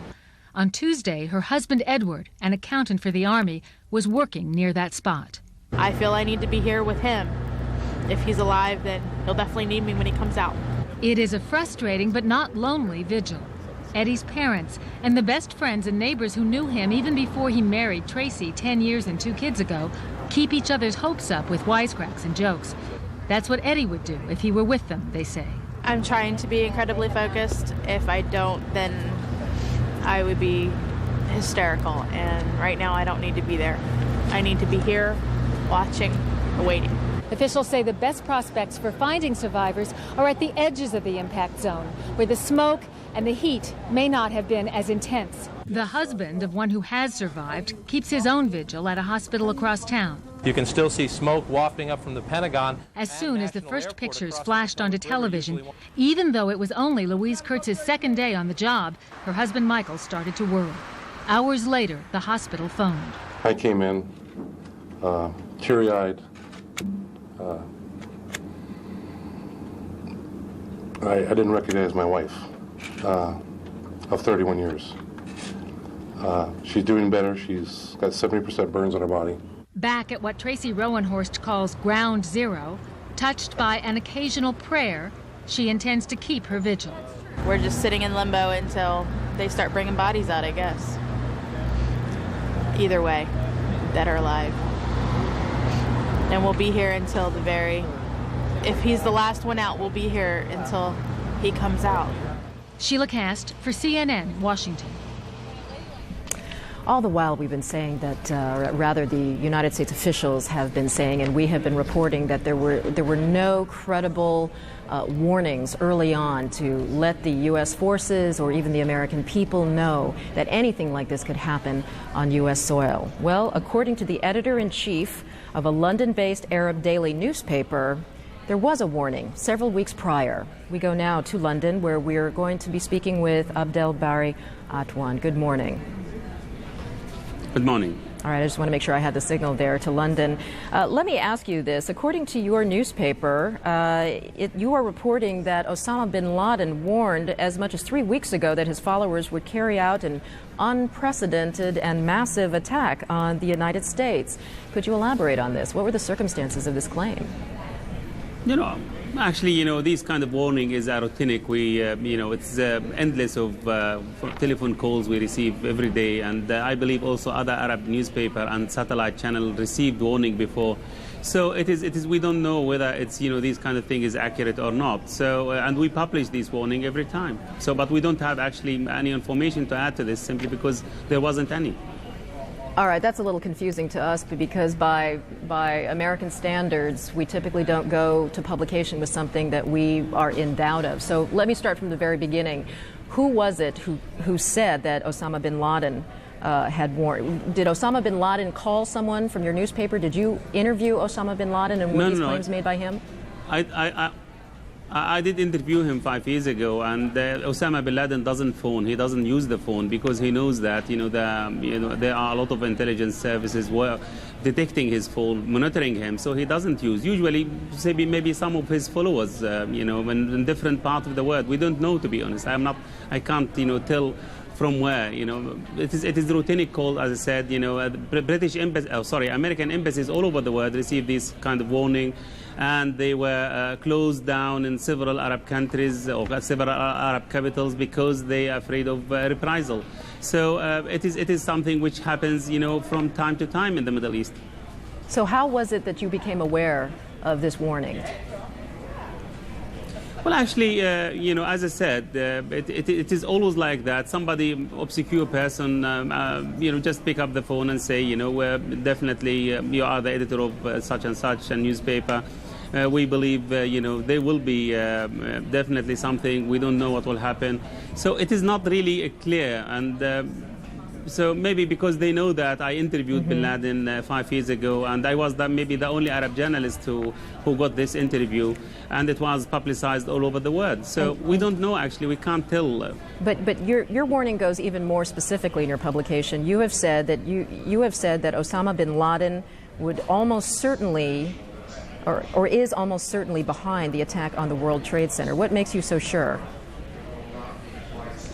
On Tuesday, her husband Edward, an accountant for the Army, was working near that spot. I feel I need to be here with him. If he's alive, then he'll definitely need me when he comes out. It is a frustrating but not lonely vigil. Eddie's parents, and the best friends and neighbors who knew him even before he married Tracy 10 years and 2 kids ago keep each other's hopes up with wisecracks and jokes. That's what Eddie would do if he were with them, they say. I'm trying to be incredibly focused. If I don't, then I would be hysterical. And right now I don't need to be there. I need to be here, watching, waiting. Officials say the best prospects for finding survivors are at the edges of the impact zone, where the smoke and the heat may not have been as intense. The husband of one who has survived keeps his own vigil at a hospital across town. You can still see smoke wafting up from the Pentagon. As soon as the first pictures flashed onto television, even though it was only Louise Kurtz's second day on the job, her husband Michael started to worry. Hours later, the hospital phoned. I came in teary-eyed. I didn't recognize my wife of 31 years. She's doing better. She's got 70% burns on her body. Back at what Tracy Rowenhorst calls ground zero, touched by an occasional prayer, she intends to keep her vigil. We're just sitting in limbo until they start bringing bodies out, I guess. Either way, dead or alive. And we'll be here until the very... If he's the last one out, we'll be here until he comes out. Sheila Cast for CNN, Washington. All the while we've been saying that, rather the United States officials have been saying, and we have been reporting that there were no credible warnings early on to let the U.S. forces or even the American people know that anything like this could happen on U.S. soil. Well, according to the editor-in-chief of a London-based Arab daily newspaper, there was a warning several weeks prior. We go now to London, where we're going to be speaking with Abdel Bari Atwan. Good morning. Good morning. All right, I just want to make sure I had the signal there to London. Let me ask you this. According to your newspaper, you are reporting that Osama bin Laden warned as much as 3 weeks ago that his followers would carry out an unprecedented and massive attack on the United States. Could you elaborate on this? What were the circumstances of this claim? You know, actually, these kind of warning is routinic. We, it's endless of telephone calls we receive every day, and I believe also other Arab newspaper and satellite channel received warning before. So it is. We don't know whether it's these kind of thing is accurate or not. So and we publish this warning every time. So, but we don't have actually any information to add to this simply because there wasn't any. All right, that's a little confusing to us because by American standards, we typically don't go to publication with something that we are in doubt of. So let me start from the very beginning. Who was it who said that Osama bin Laden had warned? Did Osama bin Laden call someone from your newspaper? Did you interview Osama bin Laden and were these claims made by him? I did interview him 5 years ago, and Osama bin Laden doesn't phone. He doesn't use the phone because he knows that there are a lot of intelligence services detecting his phone, monitoring him. So he doesn't use. Usually, maybe some of his followers, in different parts of the world. We don't know, to be honest. I can't, tell from where. It is routine call, as I said. British embassy, American embassies all over the world receive this kind of warning. And they were closed down in several Arab countries or several Arab capitals because they are afraid of reprisal. So it is something which happens, from time to time in the Middle East. So how was it that you became aware of this warning? Well, actually, as I said, it is always like that. Somebody, obscure person, just pick up the phone and say, definitely you are the editor of such and such a newspaper. We believe, there will be definitely something. We don't know what will happen. So it is not really clear. And so maybe because they know that I interviewed bin Laden 5 years ago, and I was maybe the only Arab journalist who got this interview, and it was publicized all over the world. So we don't know, actually. We can't tell. But your warning goes even more specifically in your publication. You have said that you have said that Osama bin Laden would almost certainly or is almost certainly behind the attack on the World Trade Center. What makes you so sure?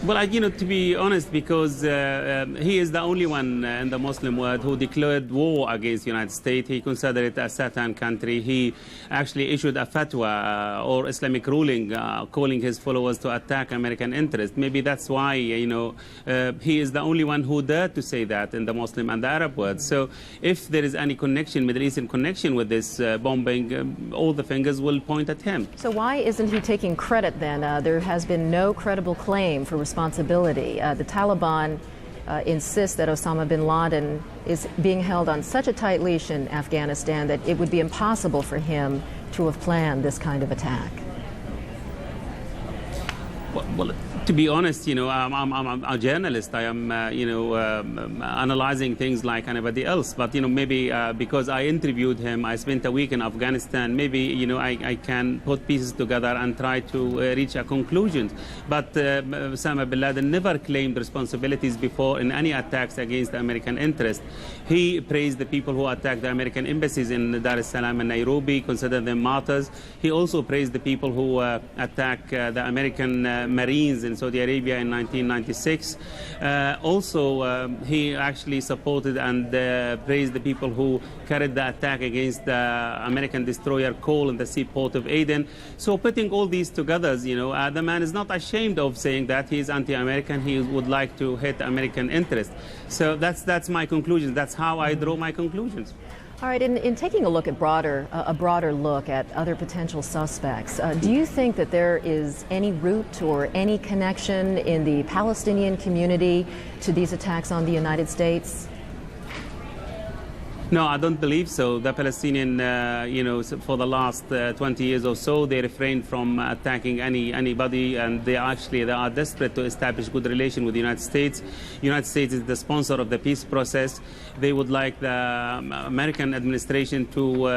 Well, to be honest, because he is the only one in the Muslim world who declared war against the United States. He considered it a Satan country. He actually issued a fatwa or Islamic ruling calling his followers to attack American interests. Maybe that's why, he is the only one who dared to say that in the Muslim and the Arab world. So if there is any connection, Middle Eastern connection with this bombing, all the fingers will point at him. So why isn't he taking credit then? There has been no credible claim for responsibility. The Taliban insists that Osama bin Laden is being held on such a tight leash in Afghanistan that it would be impossible for him to have planned this kind of attack. Well, to be honest, I'm a journalist. I am, analyzing things like anybody else. But, maybe because I interviewed him, I spent a week in Afghanistan, maybe, I can put pieces together and try to reach a conclusion. But Osama bin Laden never claimed responsibilities before in any attacks against the American interest. He praised the people who attacked the American embassies in Dar es Salaam and Nairobi, considered them martyrs. He also praised the people who attacked the American Marines in Saudi Arabia in 1996. He actually supported and praised the people who carried the attack against the American destroyer Cole in the seaport of Aden. So putting all these together, the man is not ashamed of saying that he is anti-American. He would like to hit American interest. So that's my conclusion. That's how I draw my conclusions. All right, in taking a look at a broader look at other potential suspects, do you think that there is any root or any connection in the Palestinian community to these attacks on the United States? No, I don't believe so. The Palestinian, for the last 20 years or so, they refrained from attacking anybody, and they are desperate to establish good relation with the United States. The United States is the sponsor of the peace process. They would like the American administration to,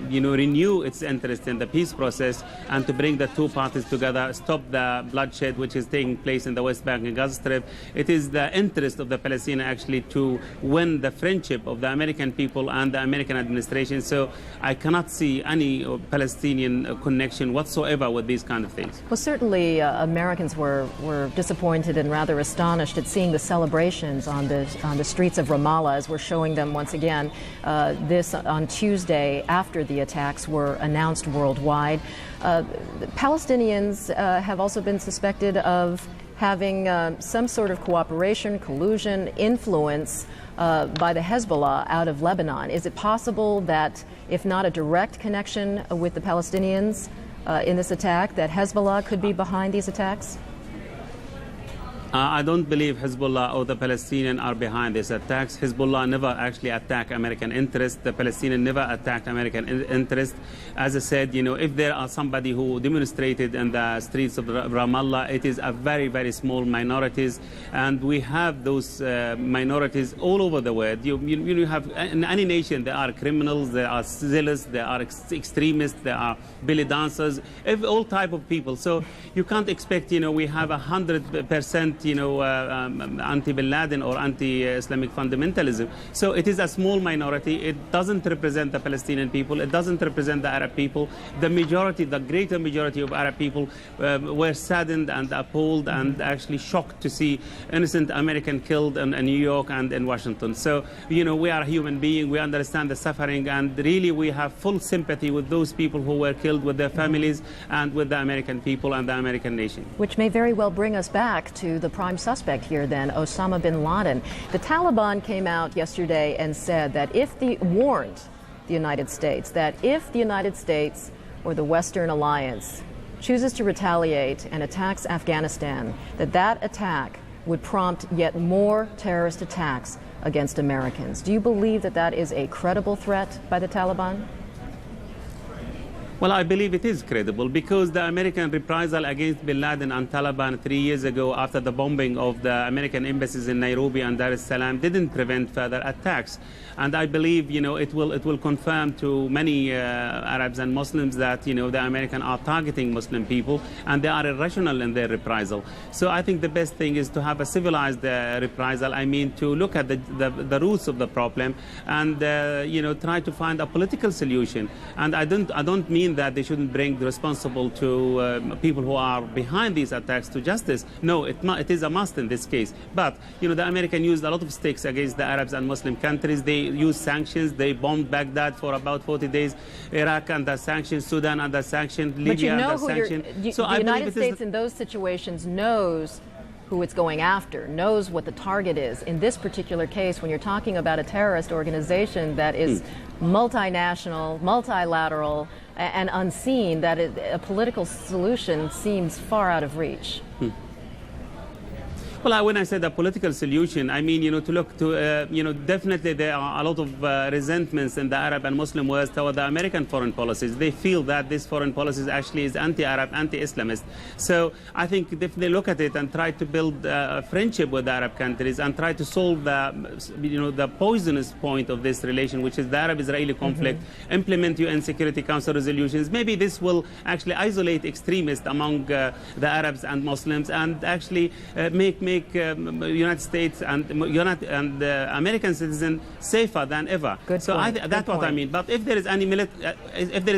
renew its interest in the peace process and to bring the two parties together, stop the bloodshed which is taking place in the West Bank and Gaza Strip. It is the interest of the Palestinians actually to win the friendship of the American people and the American administration. So I cannot see any Palestinian connection whatsoever with these kind of things. Well, certainly Americans were disappointed and rather astonished at seeing the celebrations on the streets of Ramallah, as we're showing them once again. This on Tuesday after the attacks were announced worldwide. Palestinians have also been suspected of having some sort of cooperation, collusion, influence by the Hezbollah out of Lebanon. Is it possible that, if not a direct connection with the Palestinians in this attack, that Hezbollah could be behind these attacks? I don't believe Hezbollah or the Palestinians are behind these attacks. Hezbollah never actually attacked American interests. The Palestinians never attacked American interests. As I said, if there are somebody who demonstrated in the streets of Ramallah, it is a very, very small minorities, and we have those minorities all over the world. You have in any nation there are criminals, there are zealots, there are extremists, there are belly dancers, all type of people. So you can't expect we have 100% anti-Bin Laden or anti-Islamic fundamentalism. So it is a small minority. It doesn't represent the Palestinian people. It doesn't represent the Arab people. The greater majority of Arab people were saddened and appalled and actually shocked to see innocent American killed in New York and in Washington. So, we are human beings. We understand the suffering, and really we have full sympathy with those people who were killed, with their families, and with the American people and the American nation. Which may very well bring us back to the prime suspect here then, Osama bin Laden. The Taliban came out yesterday and said that warned the United States that if the United States or the Western Alliance chooses to retaliate and attacks Afghanistan, that attack would prompt yet more terrorist attacks against Americans. Do you believe that is a credible threat by the Taliban? Well, I believe it is credible because the American reprisal against Bin Laden and Taliban 3 years ago after the bombing of the American embassies in Nairobi and Dar es Salaam didn't prevent further attacks. And I believe, it will confirm to many Arabs and Muslims that, the Americans are targeting Muslim people and they are irrational in their reprisal. So I think the best thing is to have a civilized reprisal. I mean, to look at the roots of the problem and, try to find a political solution. And I don't mean mean that they shouldn't bring the responsible to people who are behind these attacks to justice. No, it is a must in this case. But, the American used a lot of sticks against the Arabs and Muslim countries. They used sanctions. They bombed Baghdad for about 40 days. Iraq under sanctions, Sudan under sanctions, Libya under sanctions. The United States in those situations knows who it's going after, knows what the target is. In this particular case, when you're talking about a terrorist organization that is multinational, multilateral, and unseen, that a political solution seems far out of reach. Well, when I said a political solution, I mean, to look to, definitely there are a lot of resentments in the Arab and Muslim West toward the American foreign policies. They feel that this foreign policies actually is anti-Arab, anti-Islamist. So I think if they look at it and try to build a friendship with the Arab countries and try to solve the poisonous point of this relation, which is the Arab-Israeli conflict, implement UN Security Council resolutions, maybe this will actually isolate extremists among the Arabs and Muslims and actually make United States and American citizens safer than ever. Good so point. That's what I mean. But if there is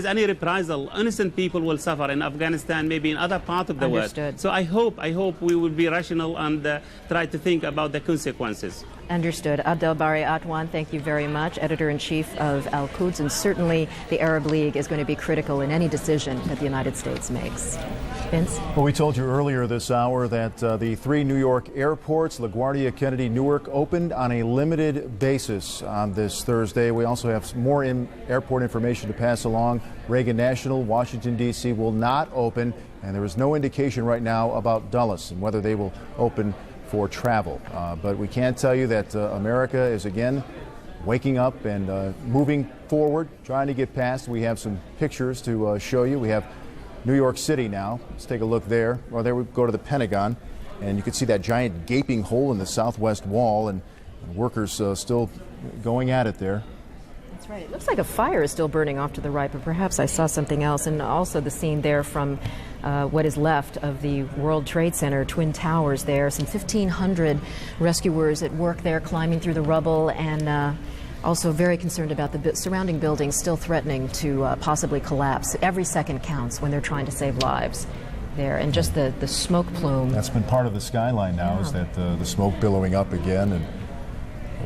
any reprisal, innocent people will suffer in Afghanistan, maybe in other parts of the world. So I hope we will be rational and try to think about the consequences. Understood. Abdelbari Atwan, thank you very much, Editor-in-Chief of Al-Quds, and certainly the Arab League is going to be critical in any decision that the United States makes. Vince? Well, we told you earlier this hour that the 3 New York airports, LaGuardia, Kennedy, Newark, opened on a limited basis on this Thursday. We also have more airport information to pass along. Reagan National, Washington, D.C. will not open, and there is no indication right now about Dulles and whether they will open for travel. But we can tell you that America is again waking up and moving forward, trying to get past. We have some pictures to show you. We have New York City now. Let's take a look there. Well, there we go to the Pentagon, and you can see that giant gaping hole in the southwest wall, and workers still going at it there. That's right. It looks like a fire is still burning off to the right, but perhaps I saw something else. And also the scene there from what is left of the World Trade Center, Twin Towers there. Some 1,500 rescuers at work there, climbing through the rubble, and also very concerned about the surrounding buildings still threatening to possibly collapse. Every second counts when they're trying to save lives there. And just the smoke plume. That's been part of the skyline now, is that the smoke billowing up again. And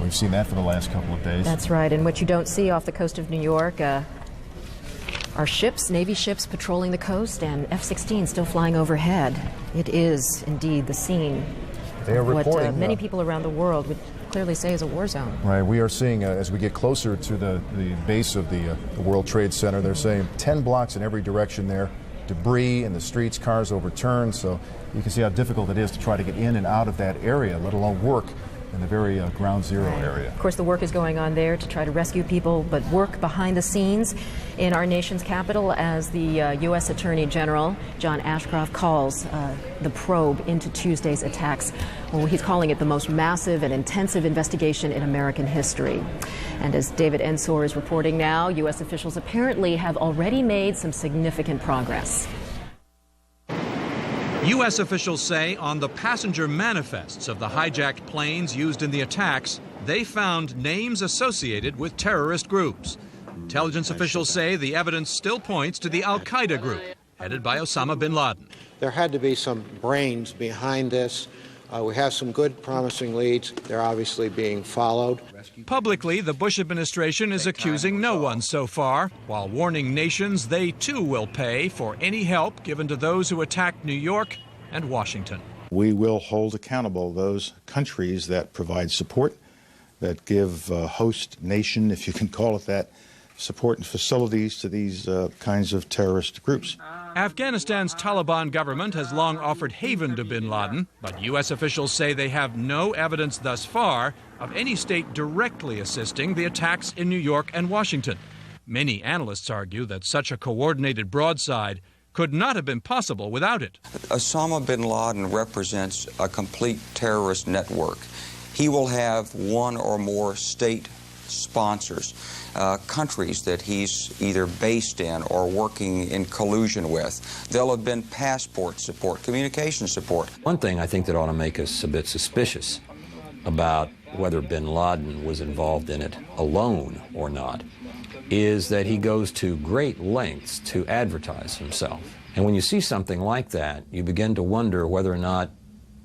we've seen that for the last couple of days. That's right. And what you don't see off the coast of New York are ships, Navy ships patrolling the coast, and F-16 still flying overhead. It is indeed the scene. They are reporting what many people around the world would clearly say is a war zone. Right. We are seeing, as we get closer to the base of the World Trade Center, they're saying 10 blocks in every direction there. Debris in the streets, cars overturned. So you can see how difficult it is to try to get in and out of that area, let alone work in the very ground zero area. Of course, the work is going on there to try to rescue people, but work behind the scenes in our nation's capital as the U.S. Attorney General, John Ashcroft, calls the probe into Tuesday's attacks. Well, he's calling it the most massive and intensive investigation in American history. And as David Ensor is reporting now, U.S. officials apparently have already made some significant progress. U.S. officials say on the passenger manifests of the hijacked planes used in the attacks, they found names associated with terrorist groups. Intelligence officials say the evidence still points to the Al-Qaeda group, headed by Osama bin Laden. There had to be some brains behind this. We have some good, promising leads. They're obviously being followed. Publicly, the Bush administration is accusing no one so far, while warning nations they too will pay for any help given to those who attacked New York and Washington. We will hold accountable those countries that provide support, that give host nation, if you can call it that, support and facilities to these kinds of terrorist groups. Afghanistan's Taliban government has long offered haven to bin Laden, but U.S. officials say they have no evidence thus far of any state directly assisting the attacks in New York and Washington. Many analysts argue that such a coordinated broadside could not have been possible without it. Osama bin Laden represents a complete terrorist network. He will have one or more state sponsors, countries that he's either based in or working in collusion with. There'll have been passport support, communication support. One thing I think that ought to make us a bit suspicious about whether bin Laden was involved in it alone or not is that he goes to great lengths to advertise himself. And when you see something like that, you begin to wonder whether or not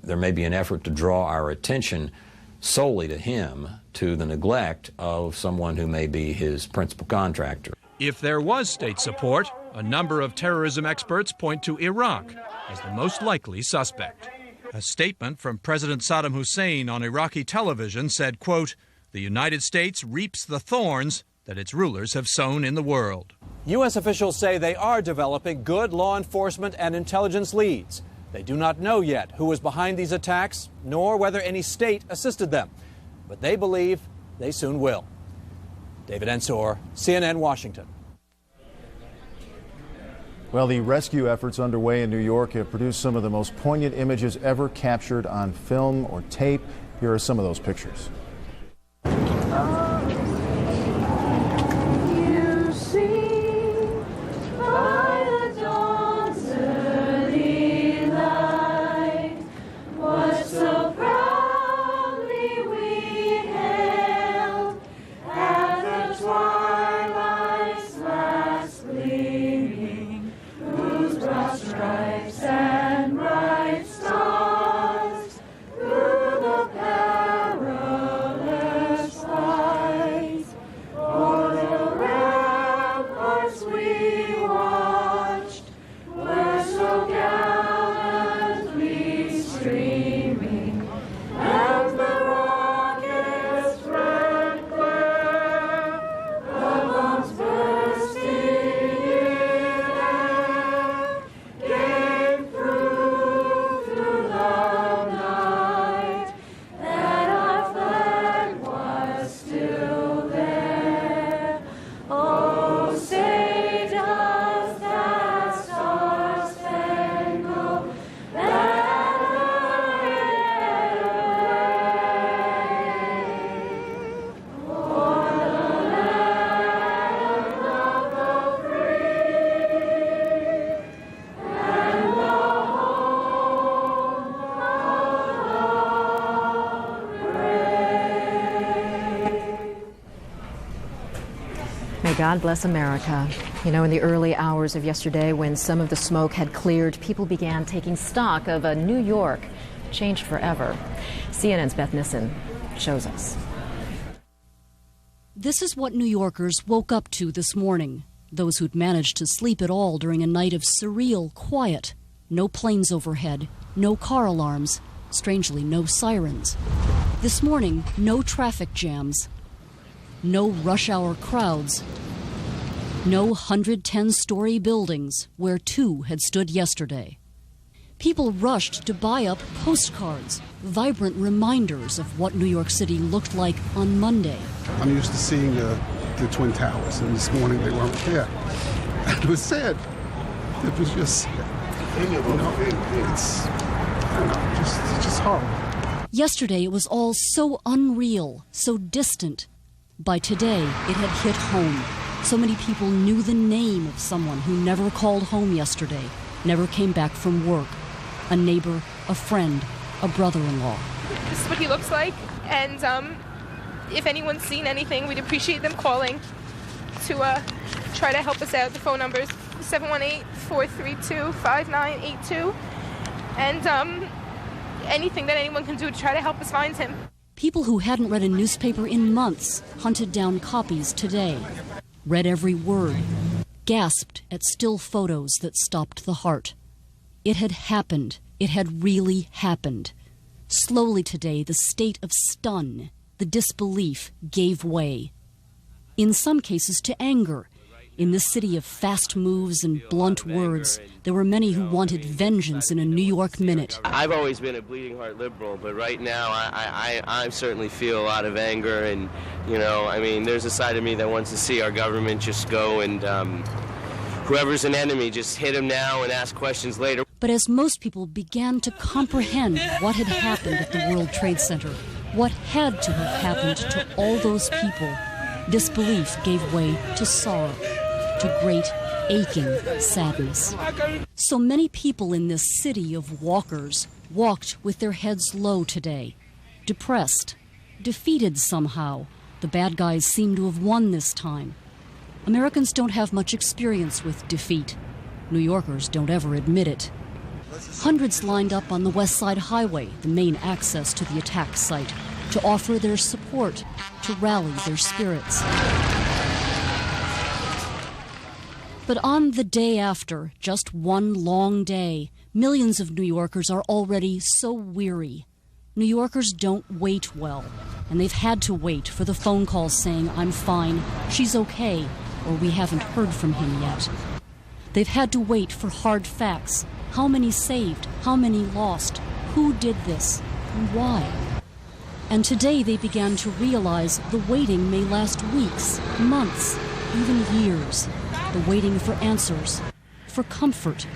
there may be an effort to draw our attention solely to him, to the neglect of someone who may be his principal contractor. If there was state support, a number of terrorism experts point to Iraq as the most likely suspect. A statement from President Saddam Hussein on Iraqi television said, quote, "The United States reaps the thorns that its rulers have sown in the world." U.S. officials say they are developing good law enforcement and intelligence leads. They do not know yet who was behind these attacks, nor whether any state assisted them. But they believe they soon will. David Ensor, CNN, Washington. Well, the rescue efforts underway in New York have produced some of the most poignant images ever captured on film or tape. Here are some of those pictures. May God bless America. You know, in the early hours of yesterday, when some of the smoke had cleared, people began taking stock of a New York changed forever. CNN's Beth Nissen shows us. This is what New Yorkers woke up to this morning. Those who'd managed to sleep at all during a night of surreal quiet. No planes overhead, no car alarms, strangely no sirens. This morning, no traffic jams, no rush hour crowds, no 110-story buildings where two had stood yesterday. People rushed to buy up postcards, vibrant reminders of what New York City looked like on Monday. I'm used to seeing the Twin Towers, and this morning they weren't there. It was sad. It was just sad. You know, it's just horrible. Yesterday it was all so unreal, so distant. By today, it had hit home. So many people knew the name of someone who never called home yesterday, never came back from work. A neighbor, a friend, a brother-in-law. This is what he looks like, and if anyone's seen anything, we'd appreciate them calling to try to help us out. The phone number is 718-432-5982, and anything that anyone can do to try to help us find him. People who hadn't read a newspaper in months hunted down copies today, read every word, gasped at still photos that stopped the heart. It had happened. It had really happened. Slowly today, the state of stun, the disbelief, gave way. In some cases to anger. In this city of fast moves and blunt words, there were many who wanted vengeance in a New York minute. I've always been a bleeding heart liberal, but right now I certainly feel a lot of anger, and, you know, I mean, there's a side of me that wants to see our government just go and whoever's an enemy, just hit him now and ask questions later. But as most people began to comprehend what had happened at the World Trade Center, what had to have happened to all those people, disbelief gave way to sorrow, to great aching sadness. So many people in this city of walkers walked with their heads low today, depressed, defeated somehow. The bad guys seemed to have won this time. Americans don't have much experience with defeat. New Yorkers don't ever admit it. Hundreds lined up on the West Side Highway, the main access to the attack site, to offer their support, to rally their spirits. But on the day after, just one long day, millions of New Yorkers are already so weary. New Yorkers don't wait well, and they've had to wait for the phone calls saying, "I'm fine, she's okay," or "We haven't heard from him yet." They've had to wait for hard facts. How many saved? How many lost? Who did this? And why? And today they began to realize the waiting may last weeks, months, even years. The waiting for answers, for comfort,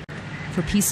for peace of